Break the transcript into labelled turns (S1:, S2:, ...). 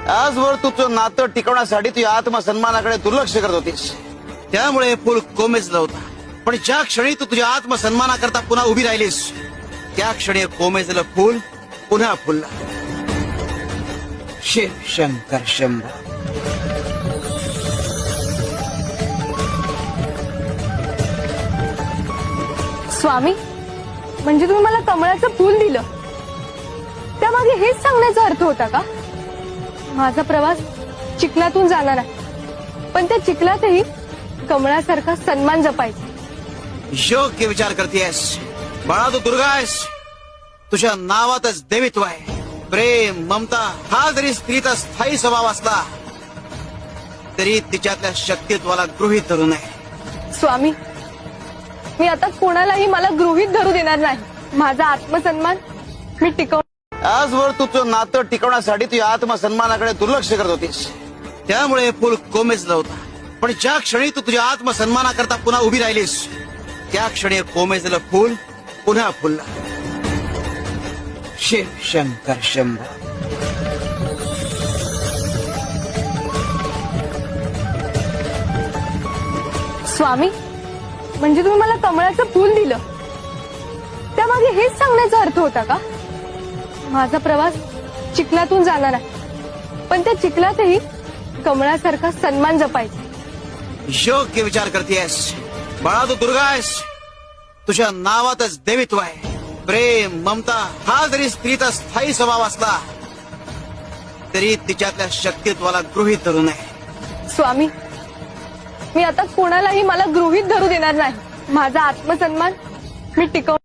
S1: आजवर तू तुझं नातं टिकवण्यासाठी तुझ्या आत्मसन्मानाकडे दुर्लक्ष करत होतीस, त्यामुळे फुल कोमेजलं होतं. पण ज्या क्षणी तू तुझ्या आत्मसन्मानाकरता पुन्हा उभी राहिलीस, त्या क्षणी कोमेजलं फुल पुन्हा फुललं. शिव शंकर शंभो.
S2: स्वामी, म्हणजे तुम्ही मला कमळाचं फूल दिलं, त्यामागे हेच सांगण्याचा अर्थ होता का? माझा प्रवास चिखलातून जाणार आहे, पण त्या चिखलातही कमळासारखा सन्मान जपायचा.
S1: योग्य विचार करतेस बाळा. तू दुर्गा आहेस, तुझ्या नावातच देवित्व आहे. प्रेम, ममता हा जरी स्त्रीचा स्थायी स्वभाव असला तरी तिच्यातल्या शक्तित्वाला गृहीत धरू नये.
S2: स्वामी, मी आता कोणालाही मला गृहीत धरू देणार नाही. माझा आत्मसन्मान मी टिकव.
S1: आजवर तू तुझं नातं टिकवण्यासाठी तुझ्या आत्मसन्मानाकडे दुर्लक्ष करत होतीस, त्यामुळे फुल कोमेजलं होतं. पण ज्या क्षणी तू तुझ्या आत्मसन्मानाकरता पुन्हा उभी राहिलीस, त्या क्षणी कोमेजलं फुल पुन्हा फुललं. शिव शंकर शंभो.
S2: स्वामी, म्हणजे तुम्ही मला कमळाचं फूल दिलं, त्यामागे हेच सांगण्याचा अर्थ होता का? माझा प्रवास चिखलातून जाणार आहे, पण त्या चिखलातही कमळासारखा सन्मान जपायचा.
S1: योग्य विचार करतेस बाळा. तू दुर्गा आहेस, तुझ्या नावातच देवित्व आहे. प्रेम, ममता हा जरी स्त्रीचा स्थायी स्वभाव असला तरी तिच्यातल्या शक्तित्वाला गृहीत धरू नये.
S2: स्वामी, मी आता कोणालाही मला गृहीत धरू देणार नाही. माझा आत्मसन्मान मी टिकव.